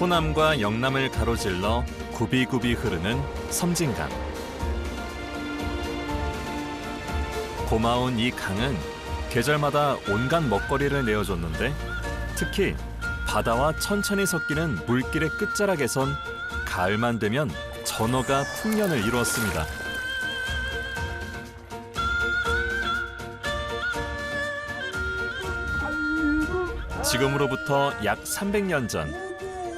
호남과 영남을 가로질러 굽이굽이 흐르는 섬진강. 고마운 이 강은 계절마다 온갖 먹거리를 내어줬는데 특히 바다와 천천히 섞이는 물길의 끝자락에선 가을만 되면 전어가 풍년을 이루었습니다. 지금으로부터 약 300년 전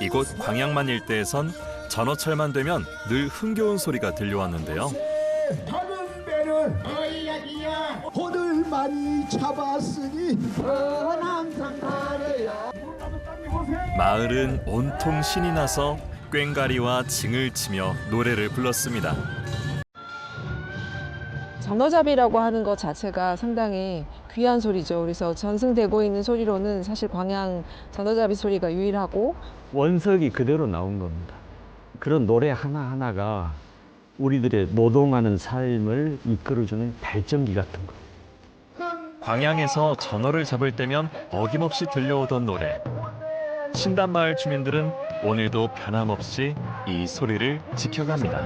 이곳 광양만 일대에선 전어철만 되면 늘 흥겨운 소리가 들려왔는데요. 하는 배는 호들 많이 잡았으니 항상 가래야. 마을은 온통 신이 나서 꽹과리와 징을 치며 노래를 불렀습니다. 전어잡이라고 하는 것 자체가 상당히 귀한 소리죠. 그래서 전승되고 있는 소리로는 사실 광양 전어잡이 소리가 유일하고 원석이 그대로 나온 겁니다. 그런 노래 하나하나가 우리들의 노동하는 삶을 이끌어주는 발전기 같은 거. 광양에서 전어를 잡을 때면 어김없이 들려오던 노래. 신단마을 주민들은 오늘도 변함없이 이 소리를 지켜갑니다.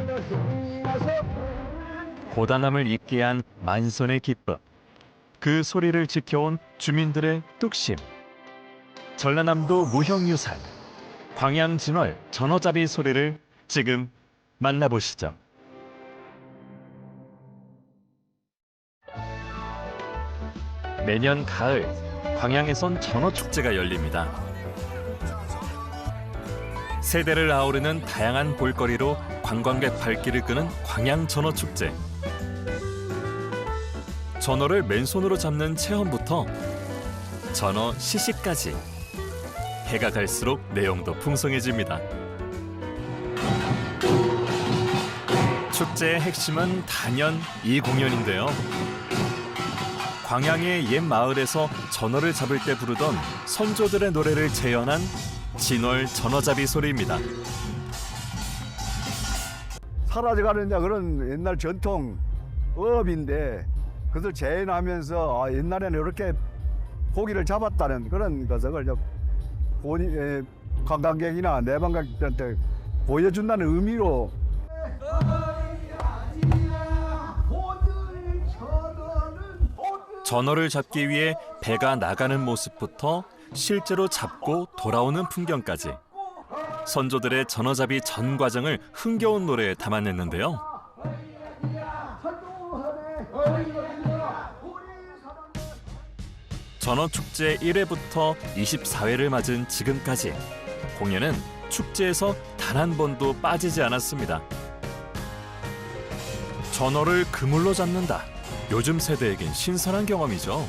고단함을 잊게 한 만선의 기쁨. 그 소리를 지켜온 주민들의 뚝심. 전라남도 무형유산 광양진월 전어잡이 소리를 지금 만나보시죠. 매년 가을 광양에선 전어축제가 열립니다. 세대를 아우르는 다양한 볼거리로 관광객 발길을 끄는 광양 전어축제. 전어를 맨손으로 잡는 체험부터 전어 시식까지 해가 갈수록 내용도 풍성해집니다. 축제의 핵심은 단연 이 공연인데요. 광양의 옛 마을에서 전어를 잡을 때 부르던 선조들의 노래를 재현한 진월 전어잡이 소리입니다. 사라져가는 이제 그런 옛날 전통업인데 그것을 재현하면서 옛날에는 이렇게 고기를 잡았다는 그런 것을 관광객이나 내방객들한테 보여준다는 의미로 전어를 잡기 위해 배가 나가는 모습부터 실제로 잡고 돌아오는 풍경까지 선조들의 전어잡이 전 과정을 흥겨운 노래에 담아냈는데요. 전어축제 1회부터 24회를 맞은 지금까지 공연은 축제에서 단 한 번도 빠지지 않았습니다. 전어를 그물로 잡는다. 요즘 세대에겐 신선한 경험이죠.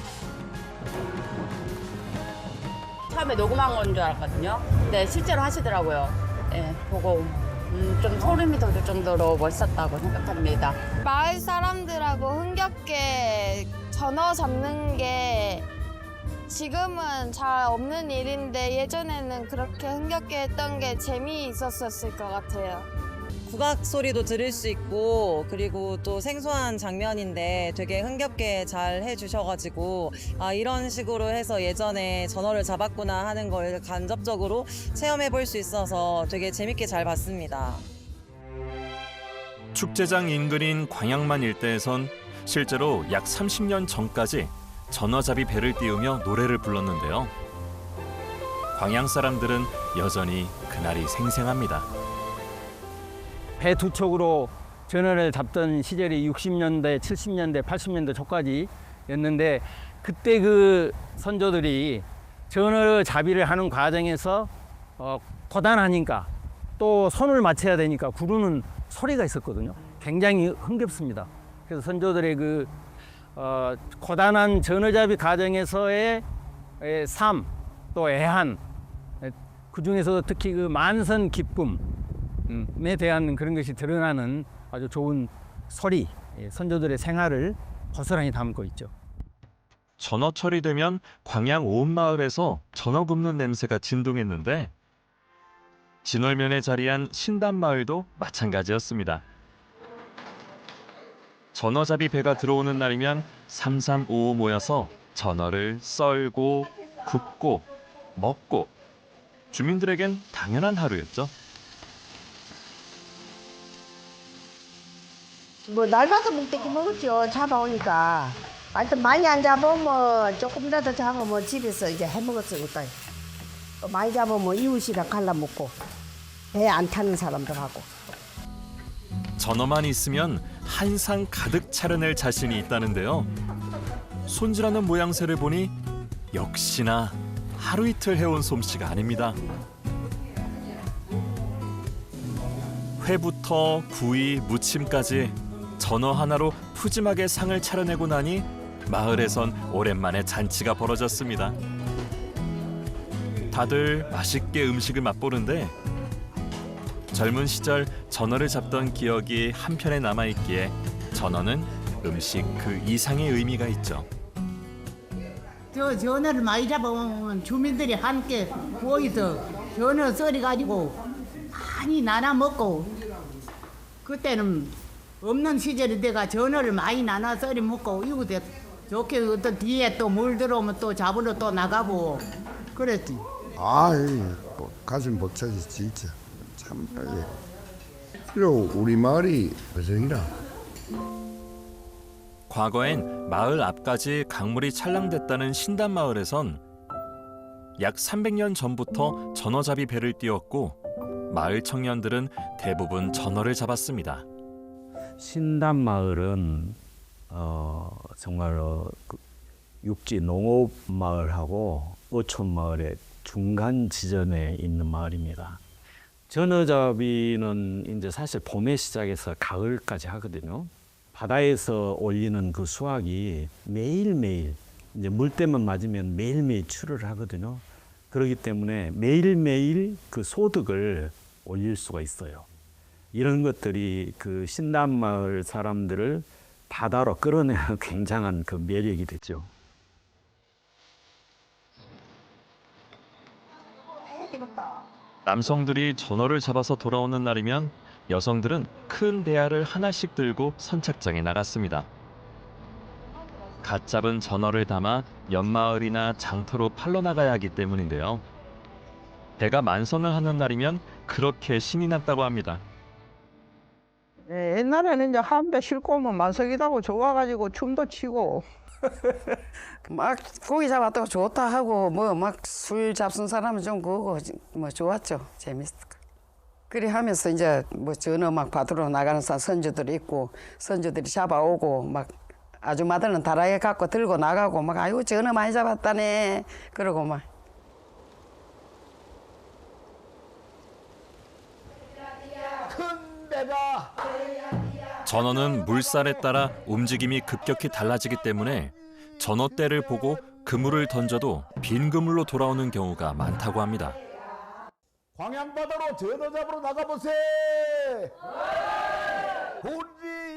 처음에 녹음한 건 줄 알았거든요. 근데 실제로 하시더라고요. 네, 보고 좀 소름이 돋을 정도로 멋있었다고 생각합니다. 마을 사람들하고 흥겹게 전어 잡는 게 지금은 잘 없는 일인데 예전에는 그렇게 흥겹게 했던 게 재미있었을 것 같아요. 국악 소리도 들을 수 있고 그리고 또 생소한 장면인데 되게 흥겹게 잘 해주셔가지고 이런 식으로 해서 예전에 전어를 잡았구나 하는 걸 간접적으로 체험해 볼 수 있어서 되게 재밌게 잘 봤습니다. 축제장 인근인 광양만 일대에선 실제로 약 30년 전까지 전어잡이 배를 띄우며 노래를 불렀는데요. 광양 사람들은 여전히 그날이 생생합니다. 배 두 척으로 전어를 잡던 시절이 60년대, 70년대, 80년대 초까지였는데 그때 그 선조들이 전어 잡이를 하는 과정에서 고단하니까 또 손을 맞춰야 되니까 구르는 소리가 있었거든요. 굉장히 흥겹습니다. 그래서 선조들의 그 고단한 전어잡이 과정에서의 삶, 또 애한, 그 중에서도 특히 그 만선 기쁨에 대한 그런 것이 드러나는 아주 좋은 소리, 선조들의 생활을 고스란히 담고 있죠. 전어철이 되면 광양 온 마을에서 전어 굽는 냄새가 진동했는데 진월면에 자리한 신단마을도 마찬가지였습니다. 전어잡이 배가 들어오는 날이면 3355 모여서 전어를 썰고 굽고 먹고 주민들에겐 당연한 하루였죠. 뭐 날가서 먹대기 먹었죠. 잡아오니까. 하여튼 많이 안 잡으면 조금이라도 잡으면 집에서 이제 해 먹었어요. 또 많이 잡으면 이웃이랑 갈라 먹고 배 안 타는 사람들하고. 전어만 있으면 한 상 가득 차려낼 자신이 있다는데요. 손질하는 모양새를 보니 역시나 하루 이틀 해온 솜씨가 아닙니다. 회부터 구이, 무침까지 전어 하나로 푸짐하게 상을 차려내고 나니 마을에선 오랜만에 잔치가 벌어졌습니다. 다들 맛있게 음식을 맛보는데 젊은 시절 전어를 잡던 기억이 한편에 남아있기에 전어는 음식 그 이상의 의미가 있죠. 저 전어를 많이 잡아오면 주민들이 함께 모여서 전어 썰어가지고 많이 나눠 먹고, 그때는 없는 시절에 내가 전어를 많이 나눠 썰어 먹고, 이웃에 좋게 어떤 뒤에 또 물 들어오면 또 잡으러 또 나가고 그랬지. 아이, 가슴 벅차지 진짜. 참, 그리고 우리 마을이 배정이라. 과거엔 마을 앞까지 강물이 찰랑댔다는 신단마을에선 약 300년 전부터 전어잡이 배를 띄웠고 마을 청년들은 대부분 전어를 잡았습니다. 신단마을은 정말 육지 농업 마을하고 어촌 마을의 중간 지점에 있는 마을입니다. 전어잡이는 이제 사실 봄에 시작해서 가을까지 하거든요. 바다에서 올리는 그 수확이 매일매일 이제 물때만 맞으면 매일매일 출을 하거든요. 그렇기 때문에 매일매일 그 소득을 올릴 수가 있어요. 이런 것들이 그 신단마을 사람들을 바다로 끌어내는 굉장한 그 매력이 됐죠. 남성들이 전어를 잡아서 돌아오는 날이면 여성들은 큰 대야를 하나씩 들고 선착장에 나갔습니다. 갓 잡은 전어를 담아 옆마을이나 장터로 팔러 나가야 하기 때문인데요. 배가 만선을 하는 날이면 그렇게 신이 났다고 합니다. 예, 옛날에는 이제 한 배 싣고 오면 만석이라고 좋아가지고 춤도 추고 막 고기 잡았다고 좋다 하고 뭐 막 술 잡순 사람은 좀 그거 뭐 좋았죠. 재밌었고. 그래 하면서 이제 뭐 전어 막 받으러 나가는 선주들이 있고 선주들이 잡아오고 막 아줌마들은 다라에 갖고 들고 나가고 막 아이고 전어 많이 잡았다네 그러고 막. 큰 배가 전어는 물살에 따라 움직임이 급격히 달라지기 때문에 전어대를 보고 그물을 던져도 빈 그물로 돌아오는 경우가 많다고 합니다. 광양바다로 전어 잡으러 나가보세.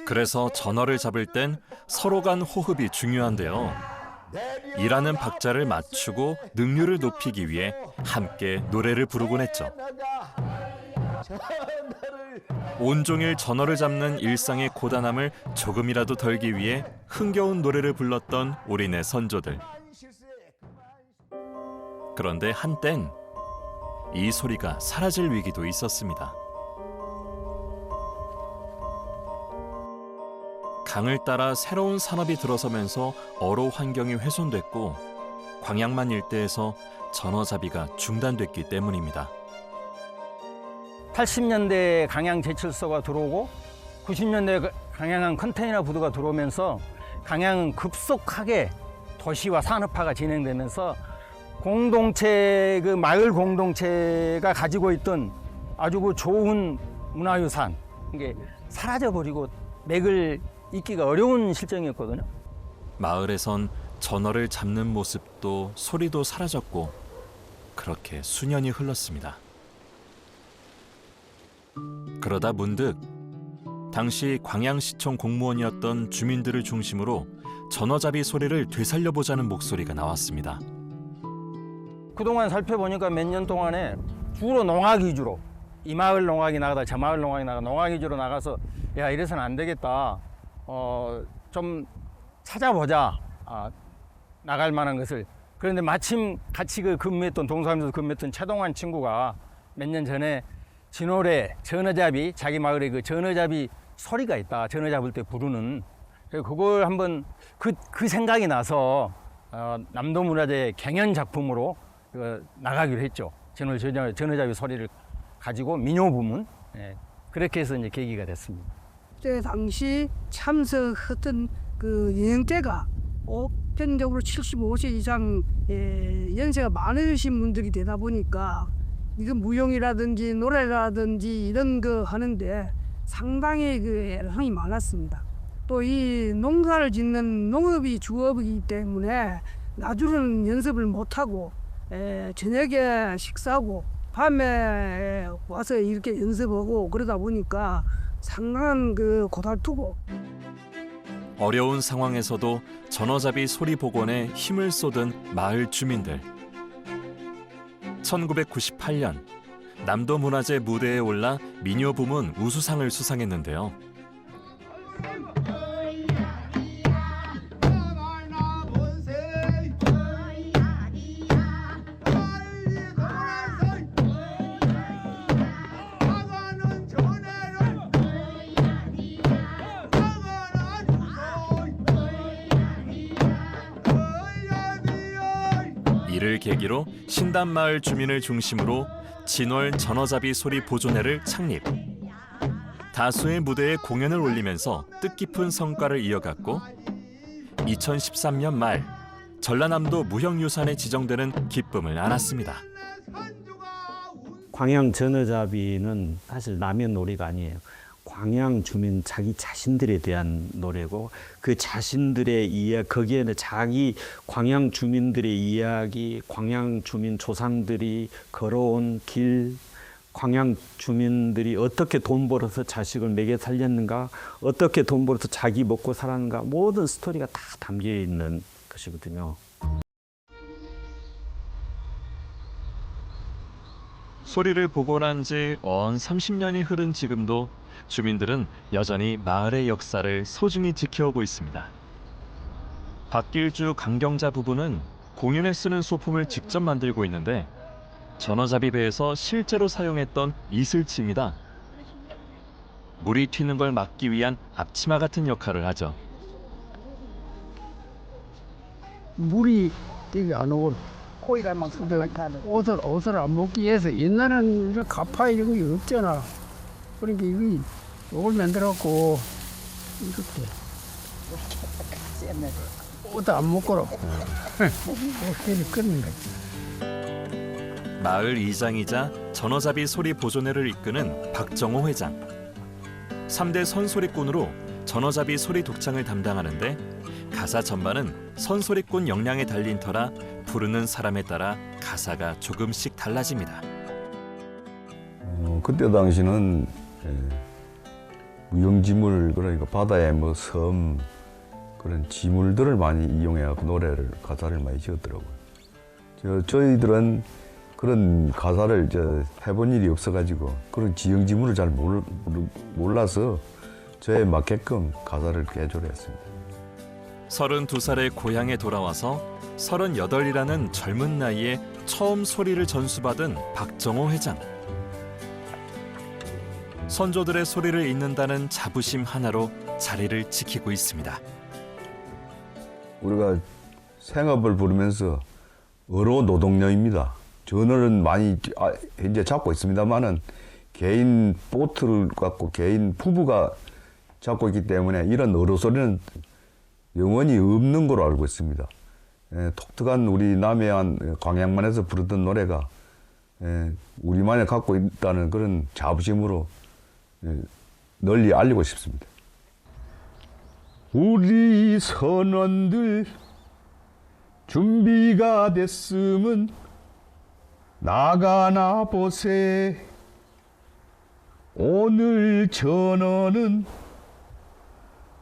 그래서 전어를 잡을 땐 서로 간 호흡이 중요한데요. 일하는 박자를 맞추고 능률을 높이기 위해 함께 노래를 부르곤 했죠. 온종일 전어를 잡는 일상의 고단함을 조금이라도 덜기 위해 흥겨운 노래를 불렀던 우리네 선조들. 그런데 한땐 이 소리가 사라질 위기도 있었습니다. 강을 따라 새로운 산업이 들어서면서 어로 환경이 훼손됐고 광양만 일대에서 전어잡이가 중단됐기 때문입니다. 80년대에 강양 제철소가 들어오고 90년대에 강양항 컨테이너 부두가 들어오면서 강양은 급속하게 도시화 산업화가 진행되면서 공동체 그 마을 공동체가 가지고 있던 아주 그 좋은 문화유산 이게 사라져버리고 맥을 잇기가 어려운 실정이었거든요. 마을에선 전어를 잡는 모습도 소리도 사라졌고 그렇게 수년이 흘렀습니다. 그러다 문득 당시 광양시청 공무원이었던 주민들을 중심으로 전어잡이 소리를 되살려보자는 목소리가 나왔습니다. 그동안 살펴보니까 몇 년 동안에 주로 농악 위주로 이 마을 농악이 나가다 저 마을 농악이 나가 농악 위주로 나가서 야 이래서는 안 되겠다. 좀 찾아보자. 나갈 만한 것을. 그런데 마침 같이 그 근무했던 동사무소에서 근무했던 최동환 친구가 몇 년 전에 진월에 전어잡이, 자기 마을에 그 전어잡이 소리가 있다. 전어 잡을 때 부르는. 그래서 그걸 한번 그 생각이 나서 남도문화재 경연 작품으로 나가기로 했죠. 전어잡이 소리를 가지고 민요 부문. 예, 그렇게 해서 이제 계기가 됐습니다. 그때 당시 참석했던 그 연령대가 보편적으로 75세 이상 연세가 많으신 분들이 되다 보니까 이거 무용이라든지 노래라든지 이런 거 하는데 상당히 그 애로사항이 많았습니다. 또 이 농사를 짓는 농업이 주업이기 때문에 낮으로는 연습을 못하고 저녁에 식사하고 밤에 와서 이렇게 연습하고 그러다 보니까 상당한 그 고달투고. 어려운 상황에서도 전어잡이 소리 복원에 힘을 쏟은 마을 주민들. 1998년 남도문화재 무대에 올라 민요 부문 우수상을 수상했는데요. 이를 계기로 신단마을 주민을 중심으로 진월 전어잡이 소리 보존회를 창립. 다수의 무대에 공연을 올리면서 뜻깊은 성과를 이어갔고 2013년 말 전라남도 무형유산에 지정되는 기쁨을 안았습니다. 광양 전어잡이는 사실 남의 노래가 아니에요. 광양 주민 자기 자신들에 대한 노래고 그 자신들의 이야기, 거기에는 자기 광양 주민들의 이야기, 광양 주민 조상들이 걸어온 길, 광양 주민들이 어떻게 돈 벌어서 자식을 먹여 살렸는가, 어떻게 돈 벌어서 자기 먹고 살았는가, 모든 스토리가 다 담겨 있는 것이거든요. 소리를 복원한 지 언 30년이 흐른 지금도 주민들은 여전히 마을의 역사를 소중히 지켜오고 있습니다. 박길주, 강경자 부부는 공연에 쓰는 소품을 직접 만들고 있는데 전어잡이 배에서 실제로 사용했던 이슬치입니다. 물이 튀는 걸 막기 위한 앞치마 같은 역할을 하죠. 물이 되게 안 오고 고기가 막 쏟아가는. 옷을 안 먹기 위해서 옛날에는 가파 이런 거 없잖아. 그러니까 이거 옷을 만들어갖고 이렇게 옷도 안 먹고라고 옷을 끓는 거지. 마을 이장이자 전어잡이 소리 보존회를 이끄는 박정호 회장. 3대 선소리꾼으로 전어잡이 소리 독창을 담당하는데 가사 전반은 선소리꾼 역량에 달린 터라 부르는 사람에 따라 가사가 조금씩 달라집니다. 그때 당시는 무용지물, 그러니까 바다의 뭐 섬 그런 지물들을 많이 이용해서 노래를 가사를 많이 지었더라고요. 저희들은 그런 가사를 해본 일이 없어가지고 그런 지형지물을 잘 몰라서 저에 맞게끔 가사를 개조를 했습니다. 32살의 고향에 돌아와서 38이라는 젊은 나이에 처음 소리를 전수받은 박정호 회장. 선조들의 소리를 잇는다는 자부심 하나로 자리를 지키고 있습니다. 우리가 생업을 부르면서 어로 노동요입니다. 전어는 많이 현재 잡고 있습니다만은 개인 보트를 갖고 개인 부부가 잡고 있기 때문에 이런 어로 소리는 영원히 없는 걸로 알고 있습니다. 독특한 우리 남해안 광양만에서 부르던 노래가 우리만이 갖고 있다는 그런 자부심으로 널리 알리고 싶습니다. 우리 선원들 준비가 됐으면 나가나 보세. 오늘 전어는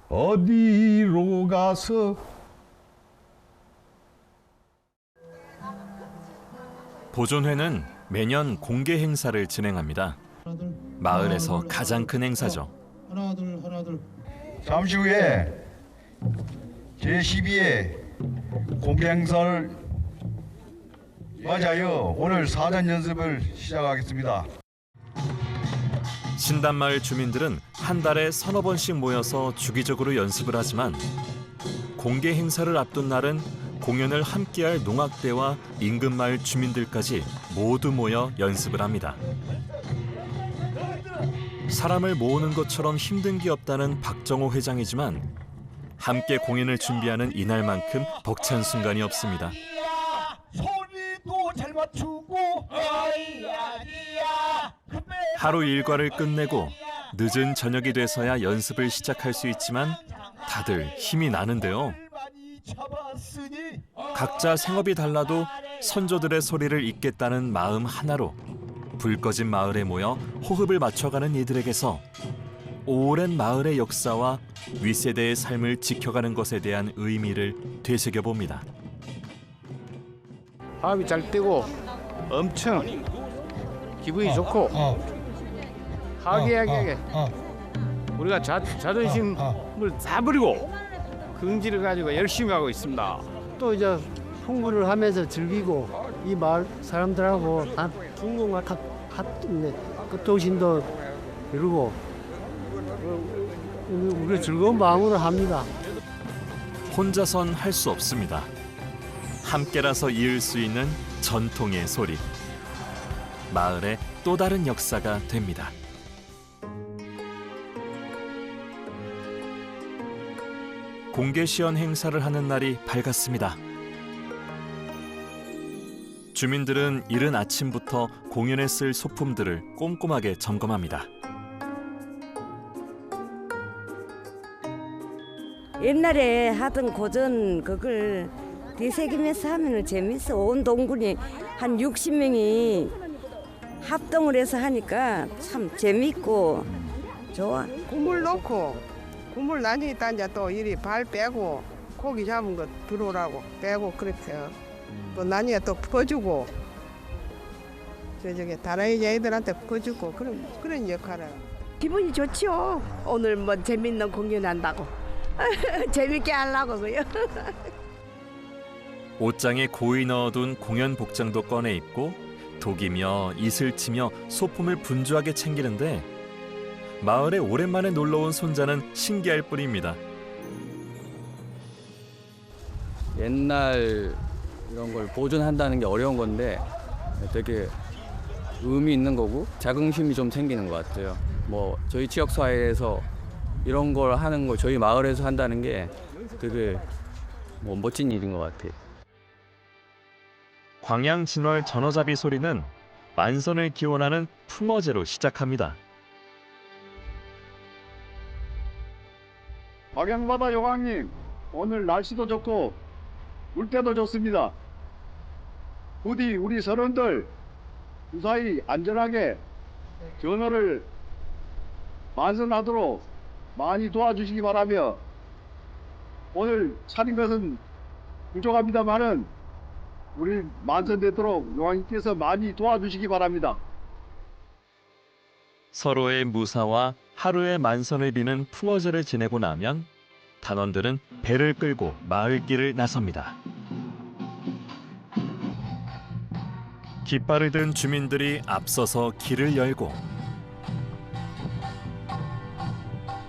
어디로 가서. 보존회는 매년 공개 행사를 진행합니다. 마을에서 가장 큰 행사죠. 하나 둘. 잠시 후에 제12회 공개 행사를 맞아요. 오늘 사전 연습을 시작하겠습니다. 신단마을 주민들은 한 달에 서너 번씩 모여서 주기적으로 연습을 하지만 공개 행사를 앞둔 날은 공연을 함께할 농악대와 인근 마을 주민들까지 모두 모여 연습을 합니다. 사람을 모으는 것처럼 힘든 게 없다는 박정호 회장이지만 함께 공연을 준비하는 이날만큼 벅찬 순간이 없습니다. 소리도 잘 맞추고 하루 일과를 끝내고 늦은 저녁이 돼서야 연습을 시작할 수 있지만 다들 힘이 나는데요. 각자 생업이 달라도 선조들의 소리를 잇겠다는 마음 하나로 불 꺼진 마을에 모여 호흡을 맞춰가는 이들에게서 오랜 마을의 역사와 윗세대의 삶을 지켜가는 것에 대한 의미를 되새겨봅니다. 합이 잘 되고 엄청 기분이 좋고 하기하게 우리가 자존심을 다 버리고 긍지를 가지고 열심히 하고 있습니다. 또 이제 풍부를 하면서 즐기고 이 마을 사람들하고 다 중공과 같은 끝도신도 이루고 우리 즐거운 마음으로 합니다. 혼자선 할 수 없습니다. 함께라서 이을 수 있는 전통의 소리. 마을의 또 다른 역사가 됩니다. 공개 시연 행사를 하는 날이 밝았습니다. 주민들은 이른 아침부터 공연에 쓸 소품들을 꼼꼼하게 점검합니다. 옛날에 하던 고전 그걸 되새기면서 하면 재밌어. 온 동군이 한 60명이 합동을 해서 하니까 참 재밌고 좋아. 국물 넣고 국물 나니까 이제 또 이리 발 빼고 고기 잡은 거 들어오라고 빼고 그렇게 또 나니에 또 퍼주고 저기 다라이 애들한테 퍼주고 그런 역할을. 기분이 좋지요. 오늘 뭐 재밌는 공연한다고 재밌게 하려고요. 옷장에 고이 넣어둔 공연 복장도 꺼내 입고 독이며 이슬 치며 소품을 분주하게 챙기는데 마을에 오랜만에 놀러온 손자는 신기할 뿐입니다. 옛날 이런 걸 보존한다는 게 어려운 건데 되게 의미 있는 거고 자긍심이 좀 생기는 것 같아요. 뭐 저희 지역 사회에서 이런 걸 하는 거 저희 마을에서 한다는 게 되게 뭐 멋진 일인 것 같아요. 광양 진월 전어잡이 소리는 만선을 기원하는 풍어제로 시작합니다. 광양바다 요강님, 오늘 날씨도 좋고 물때도 좋습니다. 부디 우리 선원들 무사히 안전하게 전어를 만선하도록 많이 도와주시기 바라며 오늘 차린 것은 부족합니다만은 우리 만선되도록 요강님께서 많이 도와주시기 바랍니다. 서로의 무사와 하루의 만선을 비는 풍어제를 지내고 나면 단원들은 배를 끌고 마을길을 나섭니다. 깃발을 든 주민들이 앞서서 길을 열고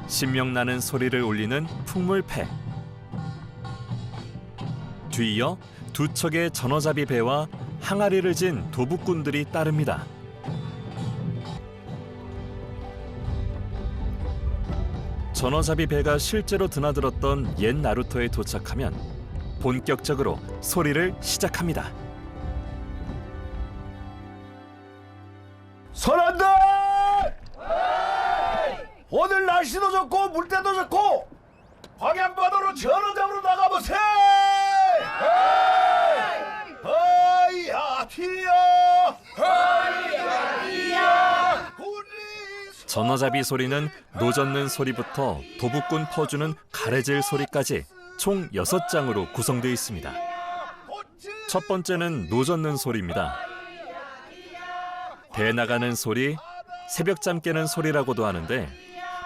신명나는 소리를 울리는 풍물패. 뒤이어 두 척의 전어잡이 배와 항아리를 진 도북꾼들이 따릅니다. 전어잡이 배가 실제로 드나들었던 옛 나루터에 도착하면 본격적으로 소리를 시작합니다. 선원들! 오늘 날씨도 좋고 물때도 좋고 광양바다로 전어 잡으러 나가보세! 허이야 튀어! 허이야 튀어! 전어잡이 소리는 노젓는 소리부터 도북꾼 퍼주는 가래질 소리까지 총 6장으로 구성되어 있습니다. 첫 번째는 노젓는 소리입니다. 배 나가는 소리, 새벽잠 깨는 소리라고도 하는데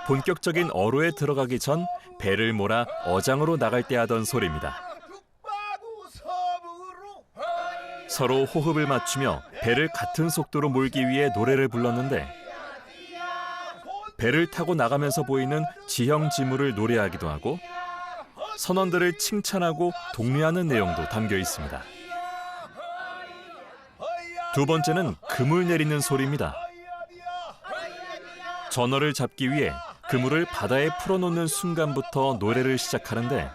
본격적인 어로에 들어가기 전 배를 몰아 어장으로 나갈 때 하던 소리입니다. 서로 호흡을 맞추며 배를 같은 속도로 몰기 위해 노래를 불렀는데 배를 타고 나가면서 보이는 지형지물을 노래하기도 하고 선원들을 칭찬하고 독려하는 내용도 담겨 있습니다. 두 번째는 그물 내리는 소리입니다. 전어를 잡기 위해 그물을 바다에 풀어놓는 순간부터 노래를 시작하는데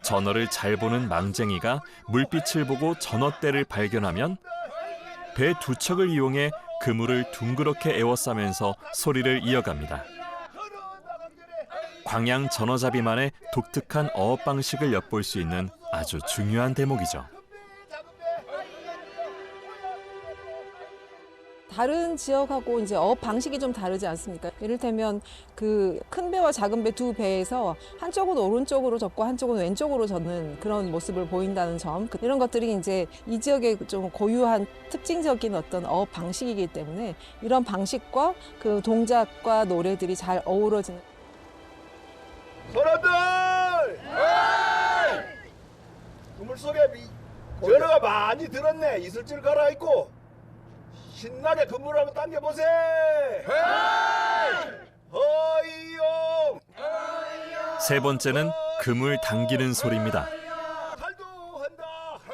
전어를 잘 보는 망쟁이가 물빛을 보고 전어떼를 발견하면 배 두 척을 이용해 그물을 둥그렇게 에워싸면서 소리를 이어갑니다. 광양 전어잡이만의 독특한 어업 방식을 엿볼 수 있는 아주 중요한 대목이죠. 다른 지역하고 이제 어업 방식이 좀 다르지 않습니까? 이를테면 그 큰 배와 작은 배 두 배에서 한쪽은 오른쪽으로 젓고 한쪽은 왼쪽으로 젓는 그런 모습을 보인다는 점, 이런 것들이 이제 이 지역의 좀 고유한 특징적인 어떤 어업 방식이기 때문에 이런 방식과 그 동작과 노래들이 잘 어우러지는. 선원들! 그물 속에 전어가 많이 들었네. 이슬줄 갈아입고 신나게 그물 한번 당겨보세. 허이용. 세 번째는 그물 당기는 소리입니다.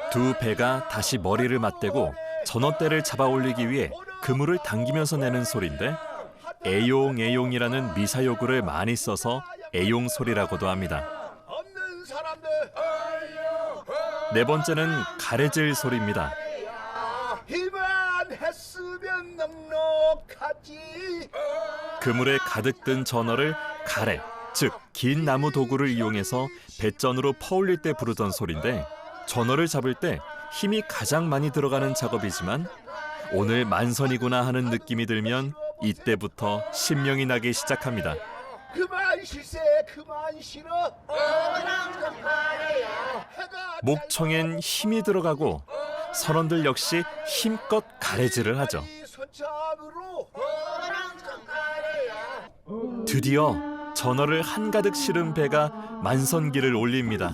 두 배가 다시 머리를 맞대고 전어떼를 잡아 올리기 위해 그물을 당기면서 내는 소리인데 애용애용이라는 미사여구를 많이 써서 애용소리라고도 합니다. 네 번째는 가래질 소리입니다. 힘만 했으면 넉넉하지. 그물에 가득 든 전어를 가래, 즉 긴 나무 도구를 이용해서 배전으로 퍼올릴 때 부르던 소리인데 전어를 잡을 때 힘이 가장 많이 들어가는 작업이지만 오늘 만선이구나 하는 느낌이 들면 이때부터 신명이 나기 시작합니다. 그만 실세 그만 실어. 목청엔 힘이 들어가고 선원들 역시 힘껏 가래질을 하죠. 드디어 전어를 한가득 실은 배가 만선기를 올립니다.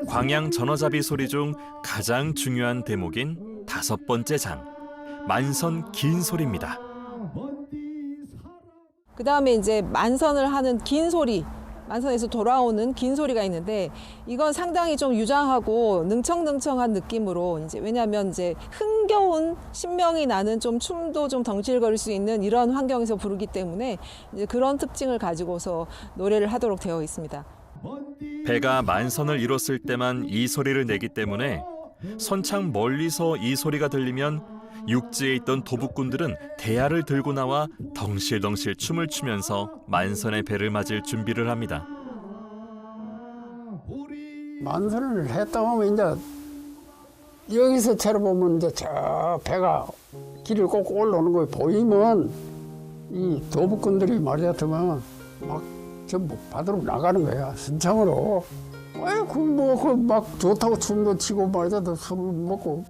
광양 전어잡이 소리 중 가장 중요한 대목인 다섯 번째 장, 만선 긴 소리입니다. 그 다음에 이제 만선을 하는 긴 소리, 만선에서 돌아오는 긴 소리가 있는데 이건 상당히 좀 유장하고 능청능청한 느낌으로, 이제 왜냐하면 이제 흥겨운 신명이 나는 좀 춤도 좀 덩실거릴 수 있는 이런 환경에서 부르기 때문에 이제 그런 특징을 가지고서 노래를 하도록 되어 있습니다. 배가 만선을 이뤘을 때만 이 소리를 내기 때문에 선창 멀리서 이 소리가 들리면 육지에 있던 도북꾼들은 대야를 들고 나와 덩실덩실 춤을 추면서 만선의 배를 맞을 준비를 합니다. 만선을 했다 보면 이제 여기서 쳐다보면 이제 저 배가 길을 꼭 올라오는 거 보이면 이 도북꾼들이 말이었으면 막 전부 바다로 나가는 거야, 선창으로. 막 좋다고 춤도 추고 말이야, 술을 먹고.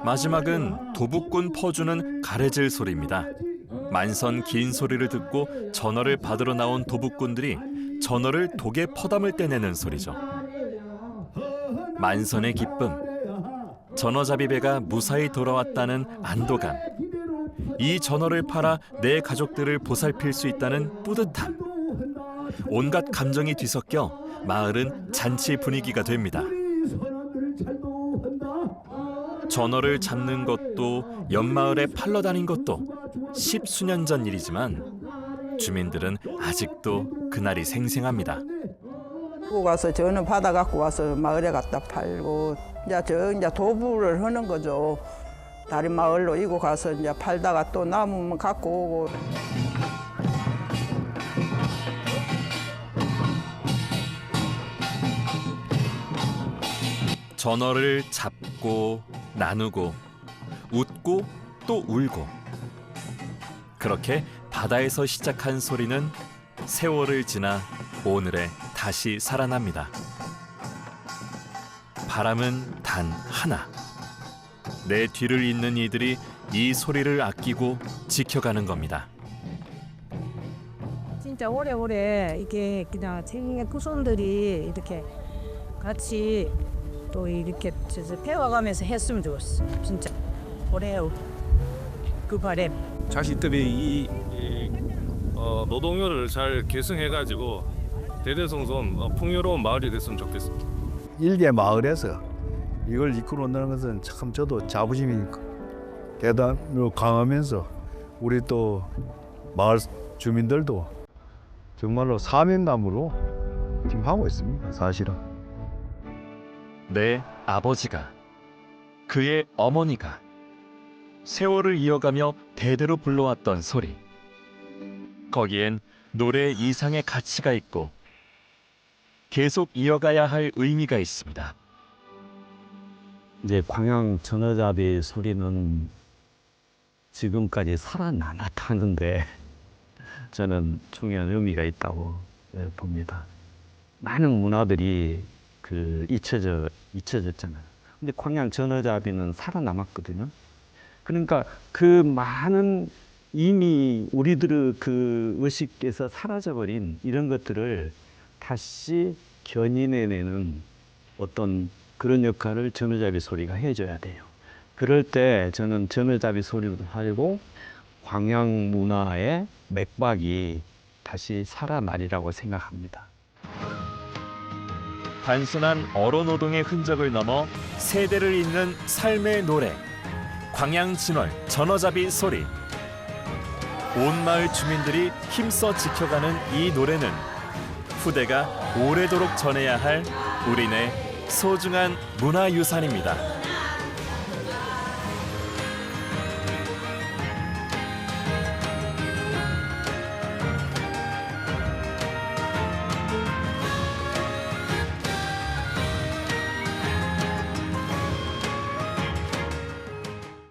마지막은 도북꾼 퍼주는 가래질 소리입니다. 만선 긴 소리를 듣고 전어를 받으러 나온 도북꾼들이 전어를 독에 퍼담을 때 내는 소리죠. 만선의 기쁨, 전어잡이 배가 무사히 돌아왔다는 안도감, 이 전어를 팔아 내 가족들을 보살필 수 있다는 뿌듯함, 온갖 감정이 뒤섞여 마을은 잔치 분위기가 됩니다. 전어를 잡는 것도 옆마을에 팔러 다닌 것도 10수년 전 일이지만 주민들은 아직도 그날이 생생합니다. 가서 전어 받아 갖고 와서 마을에 갖다 팔고 이제 도부를 하는 거죠. 다른 마을로 이고 가서 이제 팔다가 또 남으면 갖고 오고. 전어를 잡고 나누고 웃고 또 울고, 그렇게 바다에서 시작한 소리는 세월을 지나 오늘에 다시 살아납니다. 바람은 단 하나. 내 뒤를 잇는 이들이 이 소리를 아끼고 지켜가는 겁니다. 진짜 오래오래 이게 그냥 생애 후손들이 이렇게 같이 또 이렇게 배워가면서 했으면 좋겠어. 진짜 오래요. 그 바람. 자식들이 이 노동요를 잘 계승해가지고 대대손손 풍요로운 마을이 됐으면 좋겠습니다. 일개 마을에서 이걸 이끌어내는 것은 참 저도 자부심이 대단히 강하면서 우리 또 마을 주민들도 정말로 사명감으로 지금 하고 있습니다. 사실은. 내 아버지가, 그의 어머니가 세월을 이어가며 대대로 불러왔던 소리. 거기엔 노래 이상의 가치가 있고 계속 이어가야 할 의미가 있습니다. 이제 광양 전어잡이 소리는 지금까지 살아남았다는데 저는 중요한 의미가 있다고 봅니다. 많은 문화들이 잊혀졌잖아요. 근데 광양 전어잡이는 살아남았거든요. 그러니까 그 많은 이미 우리들의 그 의식에서 사라져버린 이런 것들을 다시 견인해내는 어떤 그런 역할을 전어잡이 소리가 해줘야 돼요. 그럴 때 저는 전어잡이 소리도 하고 광양 문화의 맥박이 다시 살아나리라고 생각합니다. 단순한 어로노동의 흔적을 넘어 세대를 잇는 삶의 노래. 광양 진월 전어잡이 소리. 온 마을 주민들이 힘써 지켜가는 이 노래는 후대가 오래도록 전해야 할 우리네 소중한 문화유산입니다.